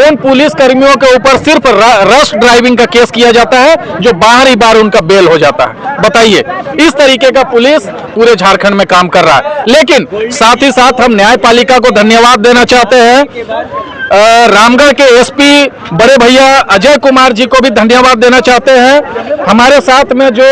उन पुलिस कर्मियों के ऊपर सिर्फ रश ड्राइविंग का केस किया जाता है, जो बाहर ही बार उनका बेल हो जाता है। बताइए, इस तरीके का पुलिस पूरे झारखंड में काम कर रहा है। लेकिन साथ ही साथ हम न्यायपालिका को धन्यवाद देना चाहते हैं, रामगढ़ के एसपी बड़े भैया अजय कुमार जी को भी धन्यवाद देना चाहते हैं। हमारे साथ में जो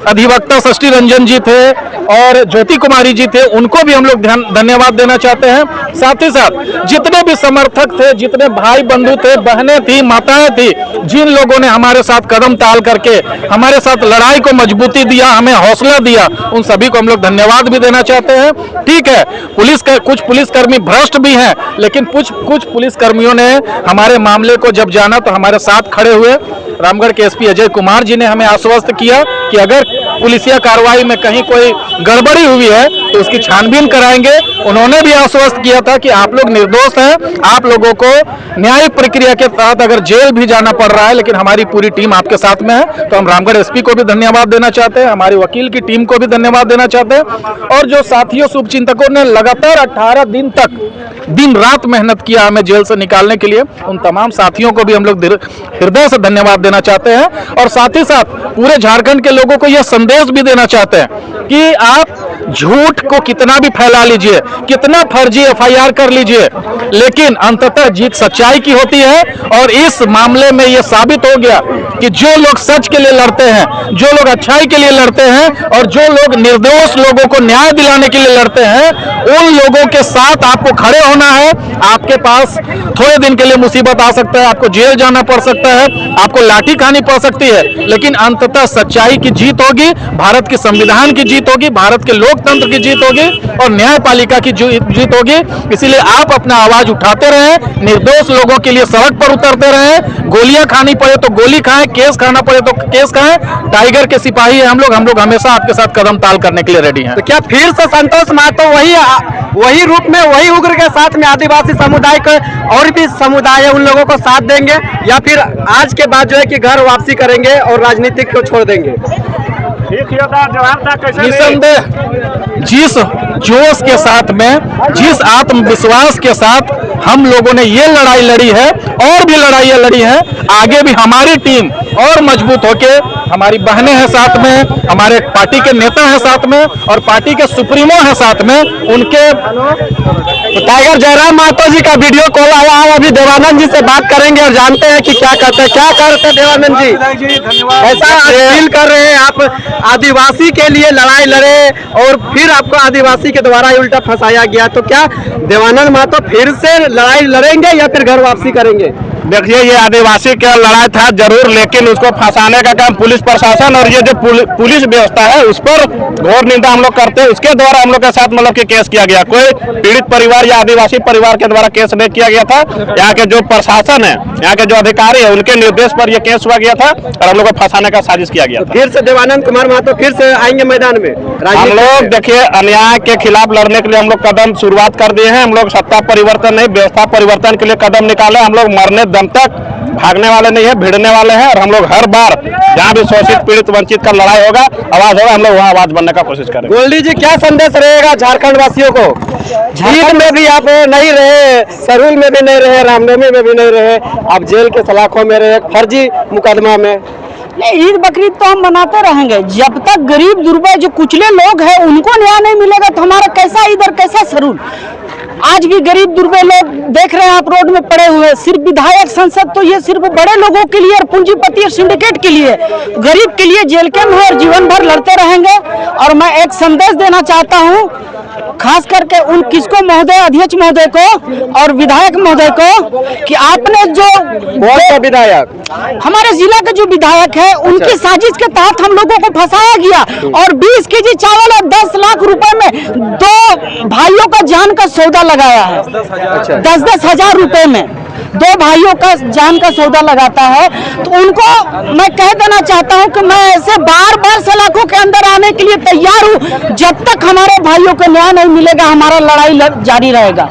अधिवक्ता षष्ठी रंजन जी थे और ज्योति कुमारी जी थे, उनको भी हम लोग धन्यवाद देना चाहते हैं। साथ ही साथ जितने भी समर्थक थे, जितने भाई बंधु थे, बहनें थी, माताएं थी, जिन लोगों ने हमारे साथ कदम ताल करके हमारे साथ लड़ाई को मजबूती दिया, हमें हौसला दिया, उन सभी को हम लोग धन्यवाद भी देना चाहते हैं। ठीक है, कुछ पुलिसकर्मी भ्रष्ट भी हैं, लेकिन कुछ पुलिस कर्मियों ने हमारे मामले को जब जाना तो हमारे साथ खड़े हुए। रामगढ़ के एसपी अजय कुमार जी ने हमें आश्वस्त किया कि अगर पुलिसिया कार्रवाई में कहीं कोई गड़बड़ी हुई है तो उसकी छानबीन कराएंगे। उन्होंने भी आश्वस्त किया था कि आप लोग निर्दोष हैं, आप लोगों को न्यायिक प्रक्रिया के तहत अगर जेल भी जाना पड़ रहा है, लेकिन हमारी पूरी टीम आपके साथ में है। तो हम रामगढ़ एसपी को भी धन्यवाद देना चाहते हैं, हमारी वकील की टीम को भी धन्यवाद देना चाहते हैं, और जो साथियों शुभचिंतकों ने लगातार 18 दिन तक दिन रात मेहनत किया हमें जेल से निकालने के लिए, उन तमाम साथियों को भी हम लोग हृदय से धन्यवाद देना चाहते हैं। और साथ ही साथ पूरे झारखंड के लोगों को यह संदेश भी देना चाहते हैं कि आप झूठ को कितना भी फैला लीजिए, कितना फर्जी एफआईआर कर लीजिए, लेकिन अंततः जीत सच्चाई की होती है। और इस मामले में यह साबित हो गया कि जो लोग सच के लिए लड़ते हैं, जो लोग अच्छाई के लिए लड़ते हैं, और जो लोग निर्दोष लोगों को न्याय दिलाने के लिए लड़ते हैं, उन लोगों के साथ आपको खड़े होना है। आपके पास थोड़े दिन के लिए मुसीबत आ सकता है, आपको जेल जाना पड़ सकता है, आपको लाठी खानी पड़ सकती है, लेकिन अंततः सच्चाई की जीत होगी, भारत के संविधान की जीत होगी, भारत के लोकतंत्र की जीत होगी, और न्यायपालिका की जीत होगी। इसीलिए आप अपना आवाज उठाते रहें, निर्दोष लोगों के लिए सड़क पर उतरते रहें, गोलियां खानी पड़े तो गोली खाएं, केस खाना पड़े तो केस खाएं। टाइगर के सिपाही हैं हम लोग हमेशा आपके साथ कदम ताल करने के लिए रेडी हैं। तो क्या फिर से संतोष महतो वही रूप में, वही उग्र के साथ में आदिवासी समुदाय को और भी समुदाय है उन लोगों को साथ देंगे, या फिर आज के बाद जो है कि घर वापसी करेंगे और राजनीतिक को छोड़ देंगे? निसंदेह जिस जोश के साथ में, जिस आत्मविश्वास के साथ हम लोगों ने ये लड़ाई लड़ी है, और भी लड़ाइयाँ लड़ी हैं, आगे भी हमारी टीम और मजबूत होके, हमारी बहनें हैं साथ में, हमारे पार्टी के नेता हैं साथ में, और पार्टी के सुप्रीमो हैं साथ में, उनके। तो टाइगर जयराम महतो जी का वीडियो कॉल आया है, अभी देवानंद जी से बात करेंगे और जानते हैं कि क्या कहते हैं। क्या करते हैं देवानंद जी? ऐसा फील कर रहे हैं आप आदिवासी के लिए लड़ाई लड़े और फिर आपको आदिवासी के द्वारा उल्टा फंसाया गया, तो क्या देवानंद महतो फिर से लड़ाई लड़ेंगे या फिर घर वापसी करेंगे? देखिए, ये आदिवासी का लड़ाई था जरूर, लेकिन उसको फंसाने का काम पुलिस प्रशासन और ये जो पुलिस व्यवस्था है उस पर घोर निंदा हम लोग करते हैं। उसके द्वारा हम लोग के साथ मतलब कि केस किया गया, कोई पीड़ित परिवार या आदिवासी परिवार के द्वारा केस नहीं किया गया था। यहाँ के जो प्रशासन है, यहाँ के जो अधिकारी है, उनके निर्देश पर यह केस हुआ गया था और हम लोग को फंसाने का साजिश किया गया था। फिर से देवानंद कुमार महतो फिर से आएंगे मैदान में? हम लोग देखिए, अन्याय के खिलाफ लड़ने के लिए हम लोग कदम शुरुआत कर दिए हैं। हम लोग सत्ता परिवर्तन नहीं, व्यवस्था परिवर्तन के लिए कदम निकाले। हम लोग मरने दम तक भागने वाले नहीं है, भिड़ने वाले हैं, और हम लोग हर बार जहाँ भी शोषित पीड़ित वंचित का लड़ाई होगा, आवाज होगा, हम लोग वहाँ आवाज बनने का कोशिश करेंगे। गोल्डी जी, क्या संदेश रहेगा झारखंड वासियों को? जीत में भी आप नहीं रहे, सरूल में भी नहीं रहे, रामनवमी में भी नहीं रहे, आप जेल के सलाखों में रहे, फर्जी मुकदमा में। नहीं, ईद बकरीद तो हम मनाते रहेंगे। जब तक गरीब दुर्बल जो कुचले लोग हैं उनको न्याय नहीं मिलेगा तो हमारा कैसा ईद और कैसा सरूल? आज भी गरीब दुर्बल लोग देख रहे हैं आप रोड में पड़े हुए। सिर्फ विधायक संसद तो ये सिर्फ बड़े लोगों के लिए और पूंजीपति और सिंडिकेट के लिए, गरीब के लिए जेल कैंप है और जीवन भर लड़ते रहेंगे। और मैं एक संदेश देना चाहता हूँ खास करके उन किसको महोदय, अध्यक्ष महोदय को और विधायक महोदय को, कि आपने जो विधायक हमारे जिला के जो विधायक है उनकी साजिश के तहत हम लोगों को फंसाया गया और 20 केजी चावल और 10 लाख रुपए में 2 भाइयों का जान का सौदा लगाया है। 10-10 हजार रुपए में 2 भाइयों का जान का सौदा लगाता है। तो उनको मैं कह देना चाहता हूं कि मैं ऐसे बार-बार सलाखों के अंदर आने के लिए तैयार हूं। जब तक हमारे भाइयों को न्याय नहीं मिलेगा हमारा लड़ाई जारी रहेगा।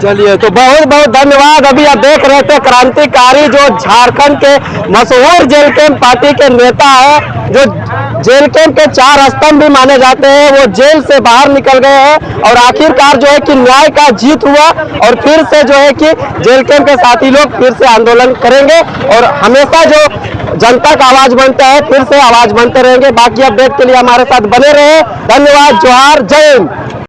चलिए, तो बहुत बहुत धन्यवाद। अभी आप देख रहे थे क्रांतिकारी जो झारखंड के मशहूर जेल कैंप पार्टी के नेता है, जो जेल कैंप के 4 स्तंभ भी माने जाते हैं, वो जेल से बाहर निकल गए हैं और आखिरकार जो है कि न्याय का जीत हुआ और फिर से जो है कि जेल कैंप के साथी लोग फिर से आंदोलन करेंगे और हमेशा जो जनता का आवाज बनता है फिर से आवाज बनते रहेंगे। बाकी अपडेट के लिए हमारे साथ बने रहे। धन्यवाद। जोहार। जय हिंद।